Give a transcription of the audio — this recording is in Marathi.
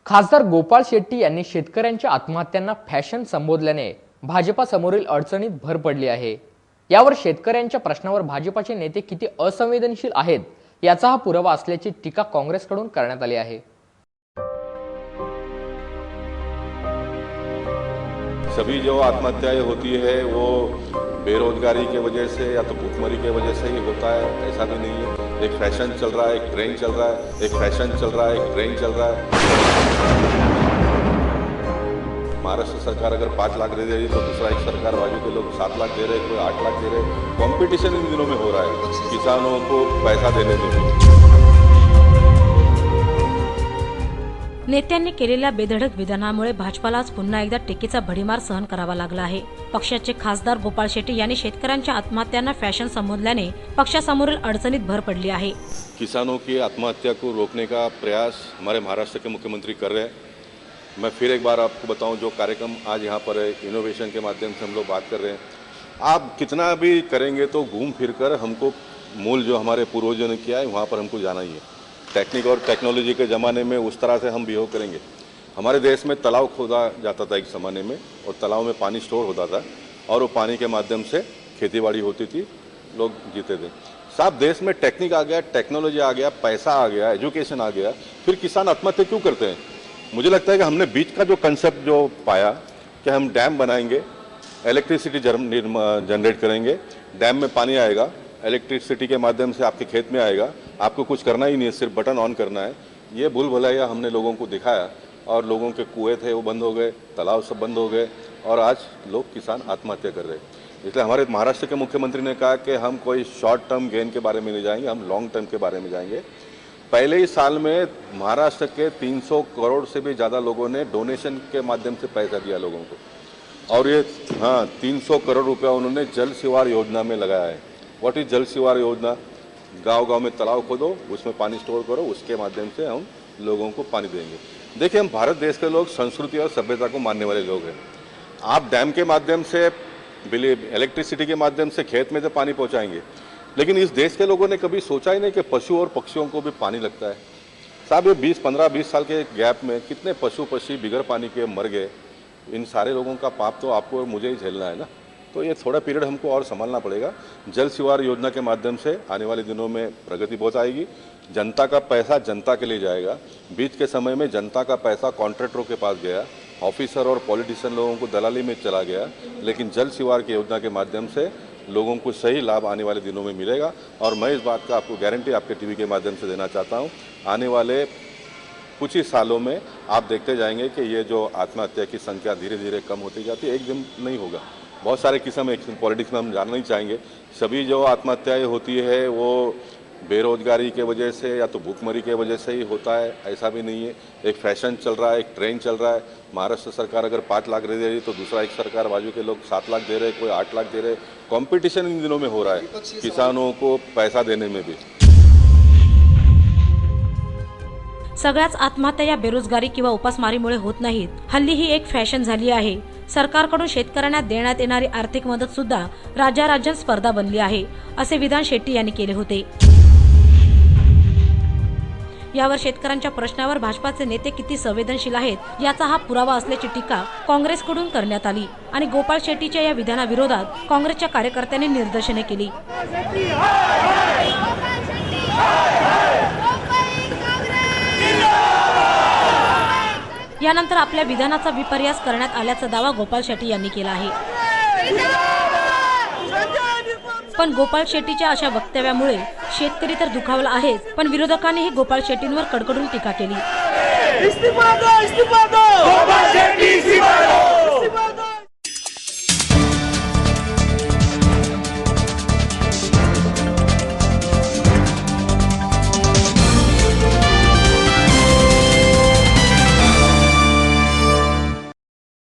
खासदार गोपाळ शेट्टी यांनी शेतकऱ्यांच्या आत्महत्यांना फॅशन संबोधल्याने भाजपासमोरील अडचणीत भर पडली आहे। यावर शेतकऱ्यांच्या प्रश्नावर भाजपाचे नेते किती असंवेदनशील आहेत याचा हा पुरावा असल्याची टीका काँग्रेसकडून करण्यात आली आहे। सभी जो आत्महत्याएं होती है वो बेरोजगारी की वजह से या तो भूखमरी की वजह से ही होता है, ऐसा भी नहीं है। एक फैशन चल रहा है, एक ट्रेंड चल रहा है, एक फैशन चल रहा है, एक ट्रेंड चल रहा है। महाराष्ट्र सरकार अगर 5 लाख दे रही है तो दूसरा एक सरकार बाजू के लोग 7 लाख दे रहे हैं, कोई 8 लाख दे रहे हैं। कंपटीशन इन दिनों में हो रहा है किसानों को पैसा देने में। नेत्यांनी केलेल्या बेधडक विधानामुळे भाजपाला आज पुन्हा एकदा टीकेचा भडीमार सहन करावा लागला आहे। पक्षाचे खासदार गोपाळ शेट्टी यांनी शेतकऱ्यांच्या आत्महत्यांना फॅशन संबोधल्याने पक्षासमोरील अडचणीत भर पडली आहे। किसानों की आत्महत्या को रोकने का प्रयास हमारे महाराष्ट्र के मुख्यमंत्री कर रहे हैं। मैं फिर एक बार आपको बताऊं, जो कार्यक्रम आज यहाँ पर है, इनोवेशन के माध्यम से हम लोग बात कर रहे हैं। आप कितना भी करेंगे तो घूम फिर कर हमको मूल जो हमारे पूर्वजों ने किया है वहाँ पर हमको जाना ही है। टेक्निक और टेक्नोलॉजी के ज़माने में उस तरह से हम बिहेव करेंगे। हमारे देश में तालाब खोदा जाता था एक ज़माने में, और तालाब में पानी स्टोर होता था, और वो पानी के माध्यम से खेतीबाड़ी होती थी, लोग जीते थे। साहब, देश में टेक्निक आ गया, टेक्नोलॉजी आ गया, पैसा आ गया, एजुकेशन आ गया, फिर किसान आत्महत्या क्यों करते हैं? मुझे लगता है कि हमने बीच का जो कंसेप्ट जो पाया कि हम डैम बनाएंगे, इलेक्ट्रिसिटी जनरेट करेंगे, डैम में पानी आएगा, इलेक्ट्रिसिटी के माध्यम से आपके खेत में आएगा, आपको कुछ करना ही नहीं है, सिर्फ बटन ऑन करना है। ये भूल भुलैया हमने लोगों को दिखाया, और लोगों के कुएं थे वो बंद हो गए, तालाब सब बंद हो गए, और आज लोग किसान आत्महत्या कर रहे हैं। इसलिए हमारे महाराष्ट्र के मुख्यमंत्री ने कहा कि हम कोई शॉर्ट टर्म गेन के बारे में नहीं जाएंगे, हम लॉन्ग टर्म के बारे में जाएंगे। पहले ही साल में महाराष्ट्र के 300 करोड़ से भी ज़्यादा लोगों ने डोनेशन के माध्यम से पैसा दिया लोगों को, और ये 300 करोड़ रुपया उन्होंने जल शिवार योजना में लगाया है। व्हाट इज जल शिवार योजना? गांव-गांव में तालाब खोदो, उसमें पानी स्टोर करो, उसके माध्यम से हम लोगों को पानी देंगे। देखिए, हम भारत देश के लोग संस्कृति और सभ्यता को मानने वाले लोग हैं। आप डैम के माध्यम से, इलेक्ट्रिसिटी के माध्यम से खेत में तो पानी पहुंचाएंगे, लेकिन इस देश के लोगों ने कभी सोचा ही नहीं कि पशु और पक्षियों को भी पानी लगता है। साहब, ये 15-20 साल के गैप में कितने पशु पक्षी बिगर पानी के मर गए। इन सारे लोगों का पाप तो आपको और मुझे ही झेलना है ना, तो ये थोड़ा पीरियड हमको और संभालना पड़ेगा। जल शिवार योजना के माध्यम से आने वाले दिनों में प्रगति बहुत आएगी। जनता का पैसा जनता के लिए जाएगा। बीच के समय में जनता का पैसा कॉन्ट्रैक्टरों के पास गया, ऑफिसर और पॉलिटिशियन लोगों को दलाली में चला गया, लेकिन जल शिवार की योजना के माध्यम से लोगों को सही लाभ आने वाले दिनों में मिलेगा। और मैं इस बात का आपको गारंटी आपके टीवी के माध्यम से देना चाहता हूँ, आने वाले कुछ ही सालों में आप देखते जाएंगे कि ये जो आत्महत्या की संख्या धीरे धीरे कम होती जाती है। एक दिन नहीं होगा, बहुत सारे किस्म एक पॉलिटिक्स में हम जानना नहीं चाहेंगे। सभी जो आत्महत्याएं होती है वो बेरोजगारी के वजह से या तो भूखमरी के वजह से ही होता है, ऐसा भी नहीं है। एक फैशन चल रहा है, एक ट्रेंड चल रहा है। महाराष्ट्र सरकार अगर 5 लाख दे रही है तो दूसरा एक सरकार बाजू के लोग 7 लाख दे रहे हैं, कोई 8 लाख दे रहे हैं। कंपटीशन इन दिनों में हो रहा है किसानों को पैसा देने में भी। सगळ्याच आत्महत्या या बेरोजगारी किंवा उपासमारीमुळे होत नाहीत। हल्ली ही एक फॅशन झाली आहे। सरकारकडून शेतकऱ्यांना देण्यात येणारी आर्थिक मदत सुद्धा राज्यात स्पर्धा बनली आहे, असे विधान शेट्टी यांनी केले होते। यावर शेतकऱ्यांच्या प्रश्नावर भाजपाचे नेते किती संवेदनशील आहेत याचा हा पुरावा असल्याची टीका काँग्रेसकडून करण्यात आली, आणि गोपाळ शेट्टीच्या या विधानाविरोधात काँग्रेसच्या कार्यकर्त्यांनी निदर्शने केली। यानंतर आपल्या विधानाचा विपर्यास करण्यात आल्याचा दावा गोपाळ शेट्टी यांनी केला आहे। पण गोपाळ शेट्टीच्या अशा वक्तव्यामुळे शेतकरी तर दुखावला आहेच, पण विरोधकांनीही गोपाळ शेट्टींवर कडकडून टीका केली। इस्तीफा दो, इस्तीफा दो, गोपाळ शेट्टी इस्तीफा दो, इस्तीफा दो।